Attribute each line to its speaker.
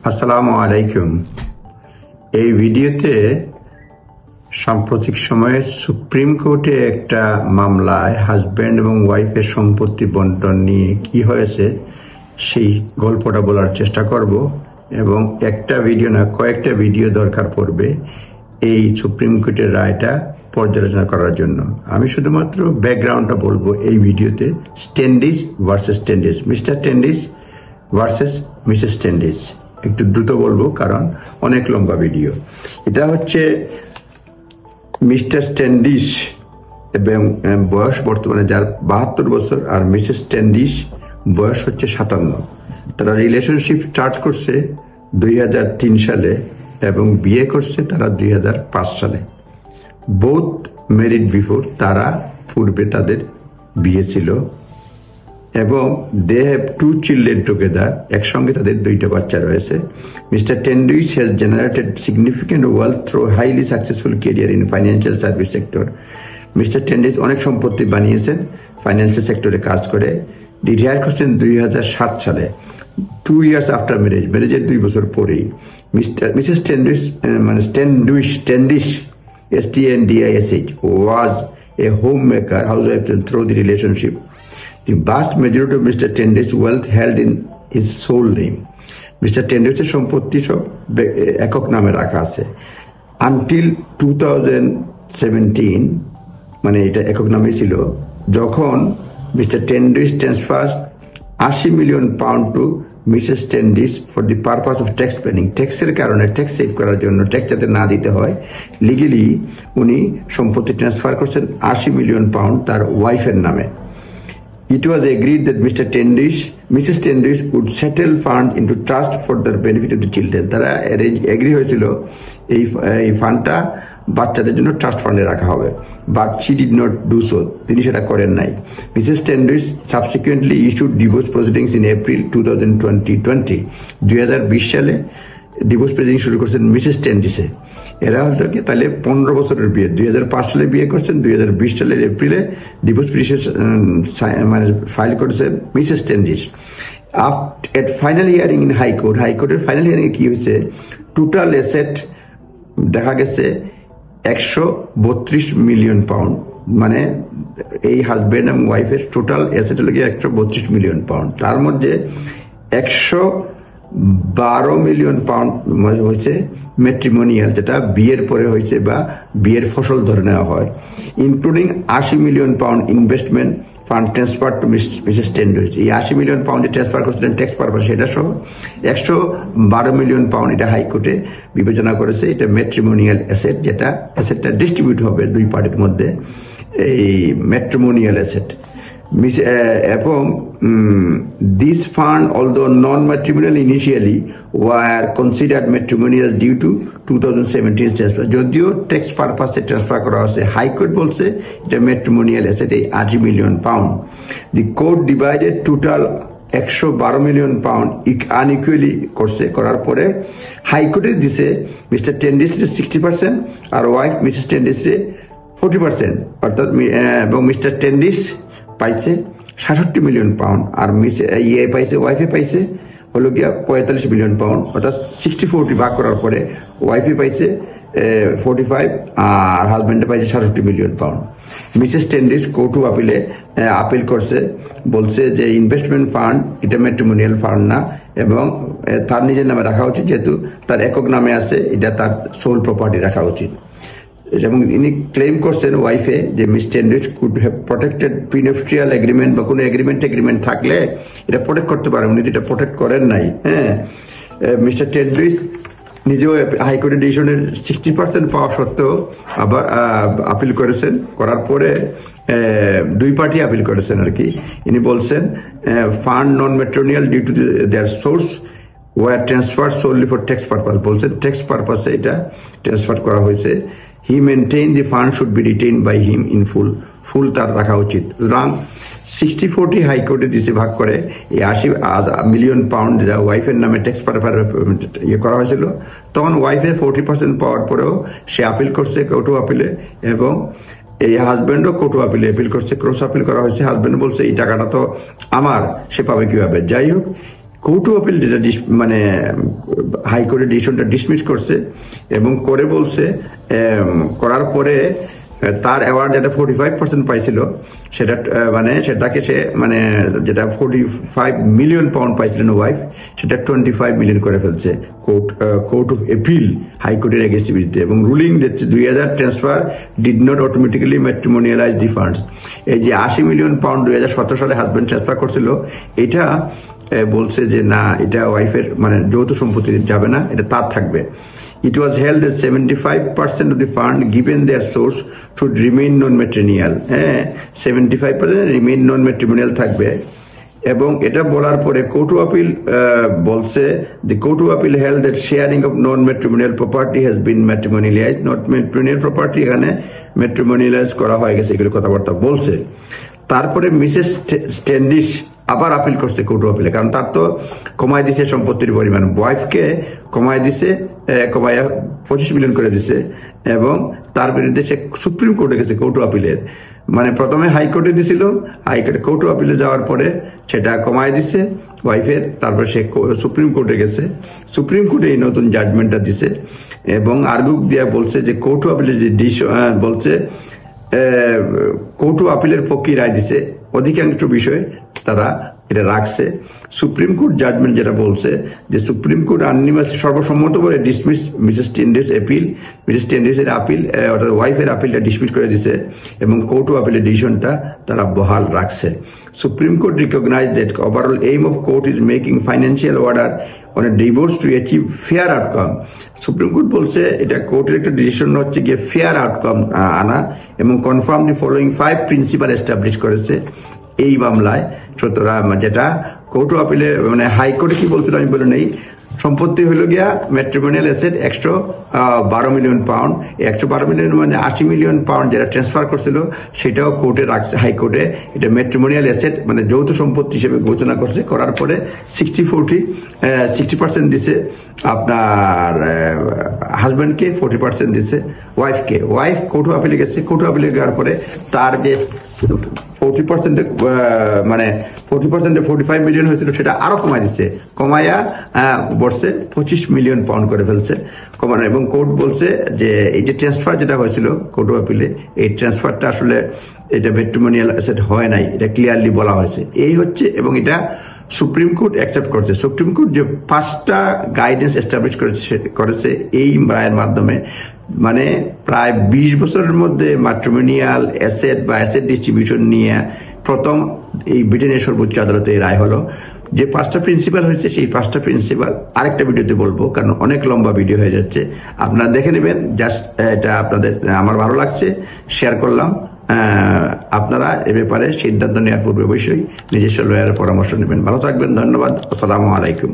Speaker 1: আসসালামু আলাইকুম। এই ভিডিওতে সাম্প্রতিক সময়ে সুপ্রিম কোর্টে একটা মামলায় হাজব্যান্ড এবং ওয়াইফের সম্পত্তি বন্টন নিয়ে কি হয়েছে সেই গল্পটা বলার চেষ্টা করব, এবং একটা ভিডিও না কয়েকটা ভিডিও দরকার পড়বে এই সুপ্রিম কোর্টের রায়টা পর্যালোচনা করার জন্য। আমি শুধুমাত্র ব্যাকগ্রাউন্ডটা বলবো এই ভিডিওতে। Standish versus Standish, mister Standish versus Mrs Standish. একটু দ্রুত বলবো কারণ অনেক লম্বা ভিডিও। এটা হচ্ছে মিস্টার স্ট্যান্ডিশ এবং বয়স বর্তমানে যার 72 বছর, আর মিসেস স্ট্যান্ডিশ বয়স হচ্ছে 57। তারা রিলেশনশিপ স্টার্ট করছে 2003 সালে এবং বিয়ে করছে তারা 2005 সালে। বোথ ম্যারিড বিফোর, তারা পূর্বে তাদের বিয়ে ছিল এবং দে হ্যাভ 2 চিলড্রেন টুগেদার, একসঙ্গে তাদের 2টা বাচ্চা রয়েছে। Mister Standish has generated significant wealth through highly successful career in financial service sector. Mister Standish অনেক সম্পত্তি বানিয়েছেন ফাইন্যান্সিয়াল সেক্টরে কাজ করে। রিটায়ার করছেন 2007 সালে, 2 years আফটার ম্যারেজ, ম্যারেজের 2 বছর পরেই। Mrs Standish Standish STNDISH was a homemaker, housewife through the relationship. The vast majority of Mr. Standish's wealth held in his sole name. Mr. Standish's সম্পত্তি সব একক নামে রাখা আছে। Until 2017, মানে এটা একক নামে ছিল, যখন mister Standish transfer 80 million pound to Mrs Standish for the purpose of tax planning. ট্যাক্সের কারণে, ট্যাক্স সেভ করার জন্য, ট্যাক্স যাতে না দিতে হয়, লিগেলি উনি সম্পত্তি ট্রান্সফার করছেন 80 মিলিয়ন পাউন্ড তার ওয়াইফের নামে। It was agreed that Mrs. Standish would settle fund into trust for the benefit of the children. তারা এগ্রি হয়েছিল এই ফান্ডটা বাচ্চাদের জন্য ট্রাস্ট ফান্ডে রাখা হবে, but she did not do so. তিনি সেটা করেন নাই। Mrs. Standish subsequently issued divorce proceedings in April 2020. 2020 সালে ডিভোর্স প্রসিডিং শুরু করছেন মিসেস স্ট্যান্ডিশে। এরা হলো কি তাহলে 15 বছরের বিয়ে, 2005 সালে বিয়ে করছেন, 2020 সালের এপ্রিলে ডিভোর্স পিটিশন মানে ফাইল করেছেন Mrs Standish. At final hearing in হাইকোর্টের ফাইনাল হিয়ারিং কি হয়েছে, টোটাল অ্যাসেট দেখা গেছে 132 মিলিয়ন পাউন্ড, মানে এই হাজব্যান্ড এবং ওয়াইফের টোটাল অ্যাসেট হলো 132 মিলিয়ন পাউন্ড। তার মধ্যে 112 মিলিয়ন পাউন্ড হয়েছে ম্যাট্রিমোনিয়াল, যেটা বিয়ের পরে হয়েছে বা বিয়ের ফসল ধরে নেওয়া হয়, including 80 million pound investment fund transfer to Mrs Standish. এই 80 মিলিয়ন পাউন্ড যে ট্রান্সফার করছিলেন ট্যাক্স পারপাস, সেটা সহ 112 মিলিয়ন পাউন্ড এটা হাইকোর্টে বিবেচনা করেছে। এটা ম্যাট্রিমোনিয়াল অ্যাসেট, যেটা অ্যাসেটটা ডিস্ট্রিবিউট হবে 2 পার্টির মধ্যে, এই ম্যাট্রিমোনিয়াল অ্যাসেট। এবং this fund, although non-matrimonial initially, were considered matrimonial due to 2017 transfer. যদিও ট্যাক্স পারপাসে ট্রান্সফার করা হয়েছে, হাইকোর্ট বলছে এটা ম্যাট্রিমোনিয়াল অ্যাসেট, এই 80 million pound. The court divided total 112 million pound unequally করার পরে হাইকোর্টে দিছে মিস্টার স্ট্যান্ডিশে 60% আর ওয়াইফ মিসেস স্ট্যান্ডিশে 40%, অর্থাৎ এবং মিস্টার স্ট্যান্ডিশ পাইছে 67 মিলিয়ন পাউন্ড, আর পাইছে ওয়াইফে পাইছে হলো গিয়া 45 মিলিয়ন পাউন্ড, অর্থাৎ 60-40 ভাগ করার পরে ওয়াইফে পাইছে 45 আর হাজব্যান্ডে পাইছে 67 million pound. Mrs Standish court of আপিলে আপিল করছে, বলছে যে ইনভেস্টমেন্ট ফান্ড এটা ম্যাট্রিমোনিয়াল ফান্ড না এবং তার নিজের নামে রাখা উচিত, যেহেতু তার একক নামে আছে, এটা তার সোল প্রপার্টি রাখা উচিত। এবং ইনি ক্লেম করছেন ওয়াইফে যে Miss Standish could have protected prenuptial agreement বা কোনো এগ্রিমেন্ট থাকলে এটা প্রোটেক্ট করতে পারে, উনি এটা প্রোটেক্ট করেন নাই। হ্যাঁ, মিস্টার স্ট্যান্ডিশ নিজেও হাইকোর্টের ডিসিশনের 60% পাওয়া সত্ত্বেও আবার আপিল করেছেন, করার পরে 2 পার্টি আপিল করেছেন আর কি। ইনি বলছেন fund non matrimonial due to their source were transfer solely for tax purpose, বলছেন ট্যাক্স পারপাসে এটা ট্রান্সফার করা হয়েছে। He maintain the fund should be retain by him in full তার রাখা উচিত। সুতরাং 60-40 হাইকোর্টে দিছে ভাগ করে এই 80 মিলিয়ন পাউন্ড যেটা ওয়াইফের নামে ট্যাক্স পারপাস করা হয়েছিল, তখন ওয়াইফের 40% পাওয়ার পরেও সে আপিল করছে কোর্ট অফ আপিলে, এবং এই হাজব্যান্ডও কোর্ট অফ আপিলে আপিল করছে, ক্রস আপিল করা হয়েছে। হাজব্যান্ড বলছে এই টাকাটা তো আমার, সে পাবে কিভাবে? যাই হোক, কোর্ট অফ আপিল যেটা মানে হাইকোর্টের ডিসিশনটা ডিসমিস করছে এবং করে বলছে করার পরে তার অ্যাওয়ার্ড যেটা 45% পাইছিল সেটা মানে সেটাকে সে মানে যেটা 45 মিলিয়ন পাউন্ড পাইছিলেন ওয়াইফ সেটা 25 মিলিয়ন করে ফেলছে কোর্ট অফ এপিল হাইকোর্টের এগেইনস্ট বিরুদ্ধে এবং রুলিং দিচ্ছে 2000 transfer did not automatically matrimonialise the funds. এই যে 80 মিলিয়ন পাউন্ড 2017 সালে হাজবেন্ড ট্রান্সফার করছিল এটা বলছে যে না এটা ওয়াইফের মানে যৌথ সম্পত্তি যাবে না, এটা তার থাকবে। It was held that 75% of the fund given their source should remain non-matrimonial. 75% remain non-matrimonial থাকবে এবং এটা বলার পরে কোর্ট অফ আপিল বলছে the court of appeal held that sharing of non-matrimonial property has been matrimonialized. Not matrimonial property এখানে matrimonialized করা হয়ে গেছে, এগুলো কথাবার্তা বলছে। তারপরে মিসেস স্ট্যান্ডিশ আবার আপিল করছে কোর্ট অফ আপিলে, কারণ তার তো কমায় দিছে সম্পত্তির পরিমাণ, ওয়াইফকে কমায় দিছে, কমায় 25 মিলিয়ন করে দিছে এবং তার বিরুদ্ধে সে সুপ্রিম কোর্টে গেছে কোর্ট অফ আপিলের। মানে প্রথমে হাইকোর্টে দিছিল, হাইকোর্টে কোর্ট অফ আপিলে যাওয়ার পরে সেটা কমায় দিছে ওয়াইফের, তারপরে সে সুপ্রিম কোর্টে গেছে, সুপ্রিম কোর্টে এই নতুন জাজমেন্টটা দিছে এবং আর্গুক দিয়া বলছে যে কোর্ট অফ আপিলের যে বলছে কোর্ট অফ আপিলের পক্ষে রায় দিছে, অধিকাংশ বিষয়ে তারা এটা রাখছে। সুপ্রিম কোর্ট জাজমেন্ট যেটা বলছে যে সুপ্রিম কোর্ট সর্বসম্মতভাবে dismiss Mrs Standish appeal, Mrs টেন্ডিসের আপিল অর্থাৎ ওয়াইফের আপিলটা ডিসমিস করে দিছে এবং কোর্ট অফ আপিলের ডিসিশনটা তারা বহাল রাখছে। Supreme court recognise that overall aim of court is making financial order on a divorce to achieve fair outcome. Supreme court বলছে এটা কোর্টের একটা ডিসিশন হচ্ছে গিয়ে ফেয়ার আউটকাম আনা এবং confirm the following 5 principal establish করেছে এই মামলায়। সুতরাং যেটা কোর্ট অফ আপিলে মানে হাইকোর্টে কি বলছিল আমি বলে নেই, সম্পত্তি হইল গিয়া matrimonial asset 112 million pound, 112 million মানে 80 মিলিয়ন পাউন্ড যেটা ট্রান্সফার করছিল সেটাও কোর্টে রাখছে, হাইকোর্টে এটা ম্যাট্রিমোনিয়াল অ্যাসেট মানে যৌথ সম্পত্তি হিসেবে ঘোষণা করছে। করার পরে 60% দিছে আপনার হাজব্যান্ডকে, 40% দিছে ওয়াইফকে। ওয়াইফ কোর্ট অফ আপিলে গেছে, কোর্ট অফ আপিলে যাওয়ার পরে তার যে 40% মানে 40% 45 মিলিয়ন হয়েছিল সেটা আরো কমাই দিচ্ছে, কমাইয়া বর্ষে 25 মিলিয়ন পাউন্ড করে ফেলছে কমানো। এবং কোর্ট বলছে যে এই যে ট্রান্সফার যেটা হয়েছিল কোর্ট অফ আপিলে, এই ট্রান্সফারটা আসলে এটা ম্যাট্রিমোনিয়াল অ্যাসেট হয় নাই, এটা ক্লিয়ারলি বলা হয়েছে এই হচ্ছে। এবং এটা সুপ্রিম কোর্ট অ্যাকসেপ্ট করছে। সুপ্রিম কোর্ট যে 5টা গাইডেন্স এস্টাবলিশ করেছে এই রায়ের মাধ্যমে, মানে প্রায় 20 বছরের মধ্যে ম্যাট্রিমোনিয়াল অ্যাসেট বা অ্যাসেট ডিস্ট্রিবিউশন নিয়ে প্রথম এই ব্রিটেনের সর্বোচ্চ আদালতে এই রায় হলো। যে 5টা প্রিন্সিপাল হয়েছে সেই 5টা প্রিন্সিপাল আরেকটা ভিডিওতে বলবো, কারণ অনেক লম্বা ভিডিও হয়ে যাচ্ছে, আপনারা দেখে নেবেন। জাস্ট এটা আপনাদের আমার ভালো লাগছে শেয়ার করলাম। আপনারা এ ব্যাপারে সিদ্ধান্ত নেওয়ার পূর্বে অবশ্যই নিজস্ব লয়ারের পরামর্শ নেবেন। ভালো থাকবেন, ধন্যবাদ, আসসালামু আলাইকুম।